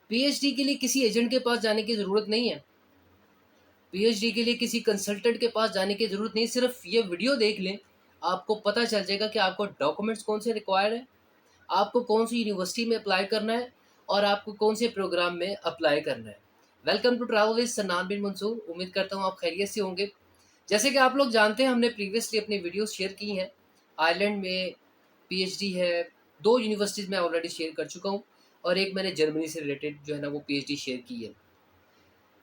PhD के लिए किसी एजेंट के पास जाने की ज़रूरत नहीं है। पीएचडी के लिए किसी कंसल्टेंट के पास जाने की ज़रूरत नहीं, सिर्फ़ ये वीडियो देख लें, आपको पता चल जाएगा कि आपको डॉक्यूमेंट्स कौन से रिक्वायर्ड हैं, आपको कौन-सी यूनिवर्सिटी में अप्लाई करना है और आपको कौन से प्रोग्राम में अप्लाई करना है। वेलकम टू ट्रैवल विद सन्नान बिन मंसूर। उम्मीद करता हूँ आप खैरियत से होंगे। जैसे कि आप लोग जानते हैं, हमने प्रीवियसली अपनी वीडियोज़ शेयर की हैं। आयरलैंड में पीएचडी है, 2 यूनिवर्सिटीज़ मैं ऑलरेडी शेयर कर चुका हूँ और एक मैंने जर्मनी से रिलेटेड जो है ना वो पीएचडी शेयर की है।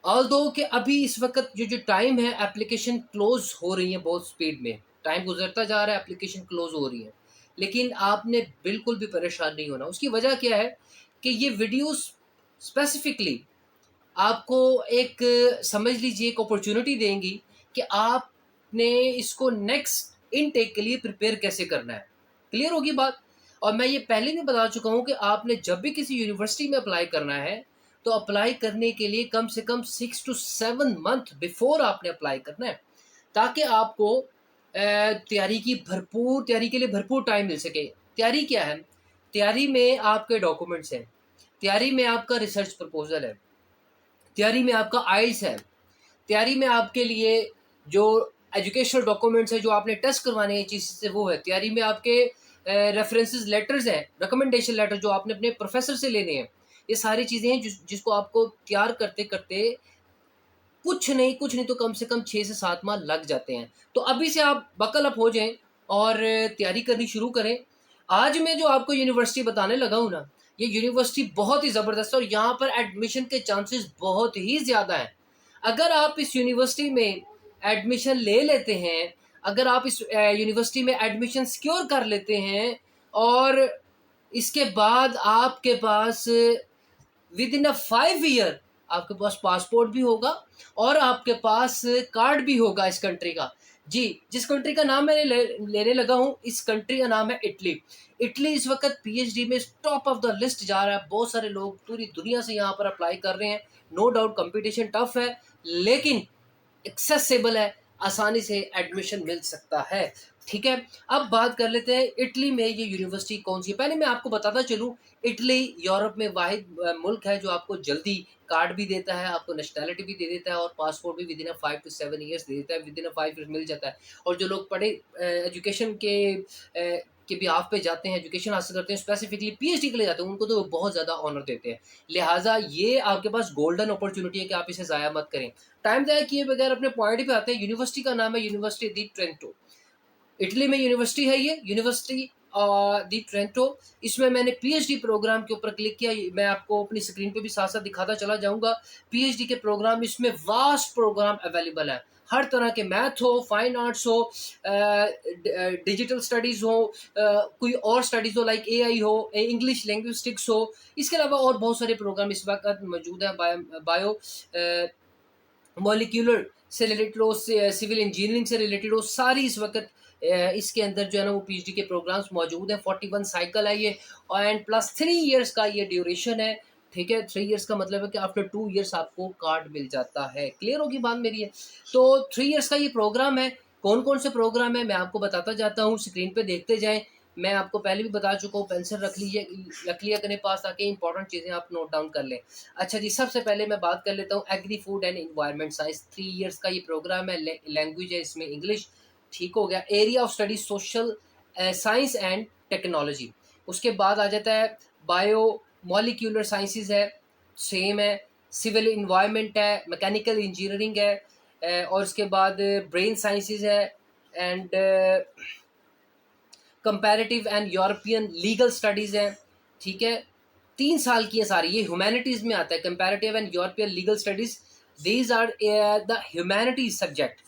ऑल्दो कि अभी इस वक़्त जो टाइम है, एप्लीकेशन क्लोज़ हो रही है बहुत स्पीड में। टाइम गुज़रता जा रहा है, एप्लीकेशन क्लोज़ हो रही है। लेकिन आपने बिल्कुल भी परेशान नहीं होना। उसकी वजह क्या है कि ये वीडियोज़ स्पेसिफ़िकली आपको एक समझ लीजिए एक अपॉर्च्युनिटी देंगी कि आपने इसको नेक्स्ट इनटेक के लिए प्रिपेयर कैसे करना है। क्लियर होगी बात? और मैं ये पहले भी बता चुका हूँ कि आपने जब भी किसी यूनिवर्सिटी में अप्लाई करना है, तो अप्लाई करने के लिए कम से कम 6 टू 7 मंथ बिफ़ोर आपने अप्लाई करना है, ताकि आपको तैयारी के लिए भरपूर टाइम मिल सके। तैयारी क्या है? तैयारी में आपके डॉक्यूमेंट्स हैं, तैयारी में आपका रिसर्च प्रपोज़ल है, तैयारी में आपका आइल्स है, तैयारी में आपके लिए जो एजुकेशनल डॉक्यूमेंट्स हैं, जो आपने टेस्ट करवाने हैं चीज़ से, वो है। तैयारी में आपके रेफरेंसेस लेटर्स हैं, रिकमेंडेशन लेटर जो आपने अपने प्रोफेसर से लेने हैं। ये सारी चीज़ें हैं जिसको आपको तैयार करते-करते कुछ नहीं तो कम से कम 6 से 7 माह लग जाते हैं। तो अभी से आप बकल अप हो जाएँ और तैयारी करनी शुरू करें। आज मैं जो आपको यूनिवर्सिटी बताने लगा हूँ ना, ये यूनिवर्सिटी बहुत ही ज़बरदस्त है और यहाँ पर एडमिशन के चांसेस बहुत ही ज़्यादा हैं। अगर आप इस यूनिवर्सिटी में एडमिशन ले लेते हैं, अगर आप इस यूनिवर्सिटी में एडमिशन सिक्योर कर लेते हैं और इसके बाद आपके पास विद इन अ 5 ईयर आपके पास पासपोर्ट भी होगा और आपके पास कार्ड भी होगा इस कंट्री का। जी, जिस कंट्री का नाम मैंने लेने लगा हूँ, इस कंट्री का नाम है इटली। इटली इस वक़्त पीएचडी में टॉप ऑफ द लिस्ट जा रहा है। बहुत सारे लोग पूरी दुनिया से यहाँ पर अप्लाई कर रहे हैं। नो डाउट कॉम्पिटिशन टफ है, लेकिन एक्सेसिबल है, आसानी से एडमिशन मिल सकता है। ठीक है? अब बात कर लेते हैं इटली में ये यूनिवर्सिटी कौन-सी है। पहले मैं आपको बताता चलूँ, इटली यूरोप में वाहिद मुल्क है जो आपको जल्दी कार्ड भी देता है, आपको नेशनैलिटी भी दे देता है और पासपोर्ट भी विदिन अ 5 टू 7 ईयर्स दे देता है, विदिन अ 5 ईयर्स मिल जाता है। और जो लोग एजुकेशन के बिहाफ़ पे जाते हैं, एजुकेशन हासिल करते हैं, स्पेसिफिकली पीएचडी के लिए जाते हैं, उनको तो बहुत ज़्यादा ऑनर देते हैं। लिहाज़ा ये आपके पास गोल्डन अपॉर्च्युनिटी है कि आप इसे ज़ाया मत करें। टाइम ज़ाया किए बगैर अपने पॉइंट पे आते हैं। यूनिवर्सिटी का नाम है यूनिवर्सिटी दी ट्रेंटो। इटली में यूनिवर्सिटी है ये, यूनिवर्सिटी दी ट्रेंटो। इसमें मैंने पीएचडी प्रोग्राम के ऊपर क्लिक किया। मैं आपको अपनी स्क्रीन पे भी साथ-साथ दिखाता चला जाऊँगा। पीएचडी के प्रोग्राम, इसमें वास्ट प्रोग्राम अवेलेबल है। हर तरह के मैथ हो, फाइन आर्ट्स हो, डिजिटल स्टडीज़ हो, कोई और स्टडीज़ हो लाइक एआई हो, इंग्लिश लिंग्विस्टिक्स हो। इसके अलावा और बहुत सारे प्रोग्राम इस वक़्त मौजूद हैं। बायो मॉलिक्यूलर से रिलेटेड हो, सिविल इंजीनियरिंग से रिलेटेड हो, सारी इस वक़्त इसके अंदर जो है ना वो पीएचडी के प्रोग्राम्स मौजूद हैं। 41 साइकिल है ये एंड प्लस 3 इयर्स का ये ड्यूरेशन है। ठीक है? 3 इयर्स का मतलब है कि आफ्टर 2 इयर्स आपको कार्ड मिल जाता है। क्लियर होगी बात मेरी है? तो 3 इयर्स का ये प्रोग्राम है। कौन-कौन से प्रोग्राम है मैं आपको बताता जाता हूँ, स्क्रीन पे देखते जाएँ। मैं आपको पहले भी बता चुका हूँ, पेंसिल रख लिया करें पास ताकि इम्पोर्टेंट चीज़ें आप नोट डाउन कर लें। अच्छा जी, सबसे पहले मैं बात कर लेता हूँ agri food and environment science. 3 years का ये प्रोग्राम है। लैंग्वेज है इसमें इंग्लिश। ठीक हो गया। Area of study social science and technology. उसके बाद आ जाता है बायो मॉलिक्यूलर साइंसेज है, सेम है। सिविल एनवायरनमेंट है, मैकेनिकल इंजीनियरिंग है, और उसके बाद ब्रेन साइंसेज है and comparative and European legal studies हैं। ठीक है? 3 साल की है सारी, ये ह्यूमैनिटीज़ में आता है। Comparative and European legal studies, these are the humanities subject.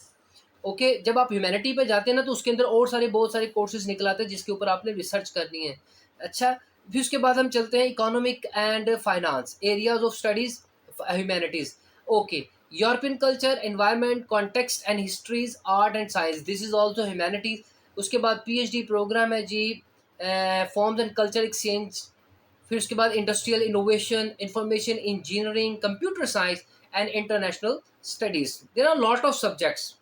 Okay? जब आप ह्यूमैनिटी पे जाते हैं ना, तो उसके अंदर और बहुत सारे कोर्सेज़ निकल आते हैं जिसके ऊपर आपने रिसर्च करनी है। अच्छा, फिर उसके बाद हम चलते हैं economic and finance, areas of studies humanities. Okay, European culture, environment, context and histories, art and science, this is also humanities. उसके बाद पीएचडी प्रोग्राम है जी, फॉर्म्स एंड कल्चर एक्सचेंज। फिर उसके बाद industrial innovation, information engineering, computer science and international studies. There are lot of subjects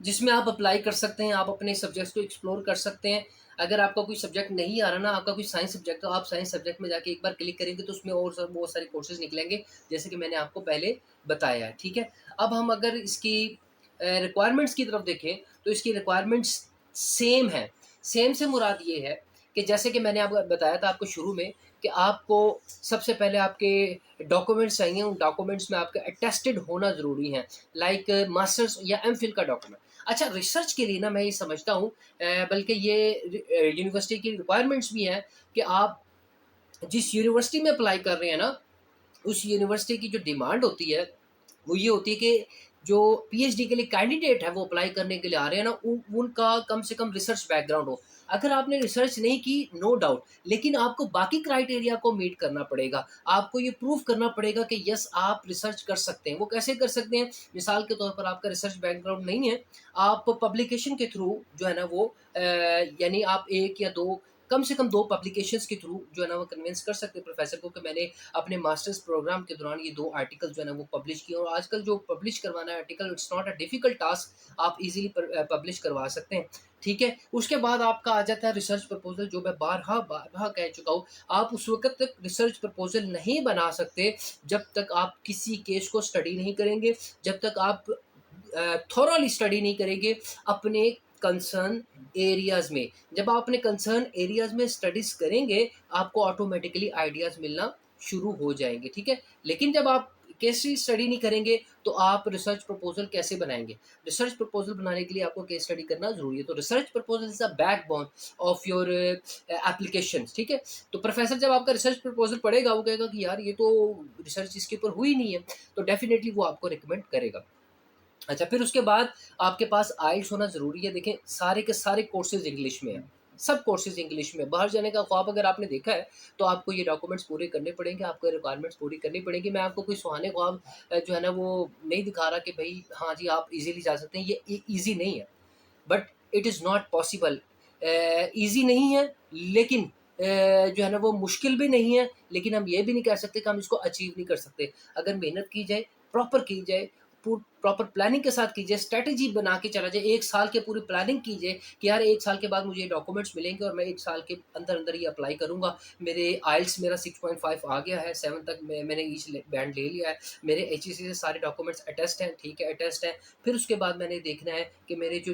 जिसमें आप apply कर सकते हैं, आप अपने सब्जेक्ट्स को एक्सप्लोर कर सकते हैं। अगर आपका कोई सब्जेक्ट नहीं आ रहा ना, आपका कोई साइंस सब्जेक्ट, तो आप साइंस सब्जेक्ट में जाके एक बार क्लिक करेंगे तो उसमें और सब बहुत सारे कोर्सेज़ निकलेंगे, जैसे कि मैंने आपको पहले बताया है, ठीक है? अब हम अगर इसकी रिक्वायरमेंट्स की तरफ देखें, तो इसकी रिक्वायरमेंट्स सेम हैं। सेम से मुराद ये है कि जैसे कि मैंने आपको बताया था आपको शुरू में कि आपको सबसे पहले आपके डॉक्यूमेंट्स चाहिए, उन डॉक्यूमेंट्स में आपका अटेस्टेड होना ज़रूरी है, लाइक मास्टर्स या एमफिल का डॉक्यूमेंट। अच्छा, रिसर्च के लिए ना मैं ये समझता हूँ, बल्कि ये यूनिवर्सिटी की रिक्वायरमेंट्स भी हैं कि आप जिस यूनिवर्सिटी में अप्लाई कर रहे हैं ना, उस यूनिवर्सिटी की जो डिमांड होती है, वो ये होती है कि जो पीएचडी के लिए कैंडिडेट है वो अप्लाई करने के लिए आ रहे हैं ना, उनका कम से कम रिसर्च बैकग्राउंड हो। अगर आपने रिसर्च नहीं की, नो डाउट, लेकिन आपको बाकी क्राइटेरिया को मीट करना पड़ेगा। आपको ये प्रूव करना पड़ेगा कि यस आप रिसर्च कर सकते हैं। वो कैसे कर सकते हैं? मिसाल के तौर पर आपका रिसर्च बैकग्राउंड नहीं है, आप पब्लिकेशन के थ्रू जो है ना वो यानी आप 1 या 2, कम से कम 2 पब्लिकेशंस के थ्रू जो है ना वो कन्विंस कर सकते हैं प्रोफ़ेसर को कि मैंने अपने मास्टर्स प्रोग्राम के दौरान ये 2 आर्टिकल जो है ना वो पब्लिश किए, और आजकल जो पब्लिश करवाना है article, it's not a difficult task, आप इजीली पब्लिश करवा सकते हैं, ठीक है? उसके बाद आपका आ जाता है रिसर्च प्रपोज़ल, जो मैं बारहा कह चुका हूँ। आप उस वक़्त तक रिसर्च प्रपोज़ल नहीं बना सकते जब तक आप किसी केस को स्टडी नहीं करेंगे, जब तक आप थोरोली स्टडी नहीं करेंगे अपने कंसर्न एरियाज़ में। जब आप अपने कंसर्न एरियाज़ में स्टडीज़ करेंगे, आपको ऑटोमेटिकली आइडियाज़ मिलना शुरू हो जाएँगे, ठीक है? लेकिन जब आप केस स्टडी नहीं करेंगे, तो आप रिसर्च प्रपोज़ल कैसे बनाएँगे? रिसर्च प्रपोज़ल बनाने के लिए आपको केस स्टडी करना ज़रूरी है। तो research proposal is the backbone of your applications, ठीक है? तो प्रोफ़ेसर जब आपका रिसर्च प्रपोज़ल पढ़ेगा, वो कहेगा कि यार ये तो रिसर्च इसके ऊपर हुई नहीं है, तो डेफ़िनिटली वो आपको रिकमेंड करेगा। अच्छा, फिर उसके बाद आपके पास आइल्स होना ज़रूरी है। देखें, सारे के सारे कोर्सेज़ इंग्लिश में हैं, सब कोर्सेज़ इंग्लिश में हैं। बाहर जाने का ख्वाब अगर आपने देखा है, तो आपको ये डॉक्यूमेंट्स पूरे करने पड़ेंगे, आपको रिक्वायरमेंट्स पूरी करनी पड़ेगी। मैं आपको कोई सुहाने ख्वाब जो है ना वो नहीं दिखा रहा कि भई हाँ जी, आप ईज़िली जा सकते हैं, ये ईज़ी नहीं है। But it is not possible. Easy नहीं है, लेकिन जो है ना वो मुश्किल भी नहीं है, लेकिन हम ये भी नहीं कह सकते कि हम इसको अचीव नहीं कर सकते। अगर मेहनत की जाए, प्रॉपर की जाए, प्रॉपर प्लानिंग के साथ कीजिए, स्ट्रैटेजी बना के चला जाए, 1 साल की पूरी प्लानिंग कीजिए कि यार 1 साल के बाद मुझे ये डॉक्यूमेंट्स मिलेंगे और मैं 1 साल के अंदर-अंदर ये अप्लाई करूँगा। मेरे आइल्स मेरा 6.5 आ गया है, 7 तक मैंने ईच बैंड ले लिया है। मेरे एचईसी से सारे डॉक्यूमेंट्स अटेस्ट हैं, ठीक है, अटेस्ट हैं। फिर उसके बाद मैंने देखना है कि मेरे जो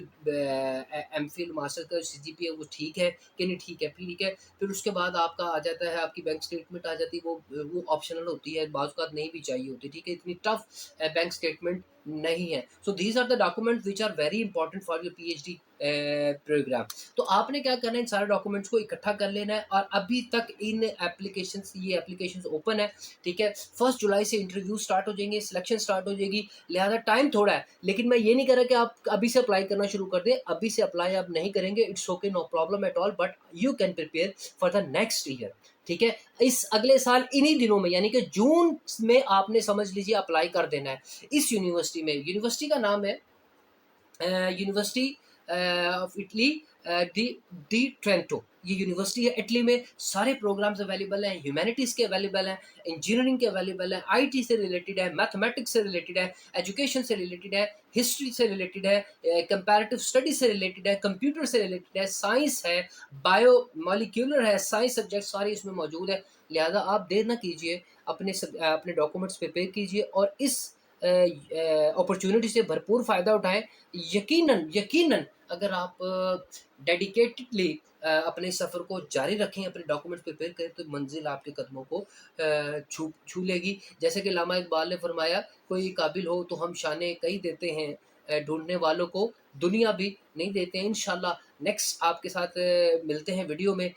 एमफिल मास्टर का सीजीपीए है वो ठीक है कि नहीं ठीक है, ठीक है। फिर उसके बाद आपका आ जाता है, आपकी बैंक स्टेटमेंट आ जाती है, वो ऑप्शनल होती है, बाज़ औक़ात नहीं भी चाहिए होती, ठीक है। इतनी टफ बैंक स्टेटमेंट नहीं है। So these are the documents which are very important for your PhD programme. तो आपने क्या करना है, इन सारे डॉक्यूमेंट्स को इकट्ठा कर लेना है, और अभी तक इन ये एप्लीकेशंस ओपन है, ठीक है। 1 जुलाई से इंटरव्यू स्टार्ट हो जाएँगे, सिलेक्शन स्टार्ट हो जाएगी, लिहाज़ा टाइम थोड़ा है। लेकिन मैं ये नहीं कह रहा कि आप अभी से अप्लाई करना शुरू कर दें, अभी से अप्लाई आप नहीं करेंगे, it's okay, no problem at all, but you can prepare for the next year, ठीक है। इस अगले साल इन्हीं दिनों में, यानी कि जून में आपने समझ लीजिए अप्लाई कर देना है इस यूनिवर्सिटी में। यूनिवर्सिटी का नाम है university of Italy, di di Trento. ये यूनिवर्सिटी है इटली में। सारे प्रोग्राम्स अवेलेबल हैं, ह्यूमैनिटीज़ के अवेलेबल हैं, इंजीनियरिंग के अवेलेबल हैं, आईटी से रिलेटेड है, मैथमेटिक्स से रिलेटेड है, एजुकेशन से रिलेटेड है, हिस्ट्री से रिलेटेड है, कंपैरेटिव स्टडी से रिलेटेड है, कंप्यूटर से रिलेटेड है, साइंस है, बायो मॉलिक्यूलर है, साइंस सब्जेक्ट सारे इसमें मौजूद है। लिहाजा आप देर ना कीजिए, अपने डॉक्यूमेंट्स प्रिपेयर कीजिए और इस अपॉर्चुनिटी से भरपूर फ़ायदा उठाएँ। यकीनन, यकीनन अगर आप डेडिकेटेडली अपने सफ़र को जारी रखें, अपने डॉक्यूमेंट्स प्रिपेयर करें, तो मंज़िल आपके कदमों को छू छू लेगी। जैसे कि लामा इकबाल ने फ़रमाया, कोई काबिल हो तो हम शानें कई देते हैं, ढूँढने वालों को दुनिया भी नहीं देते हैं। इंशाअल्लाह नेक्स्ट आपके साथ मिलते हैं वीडियो में।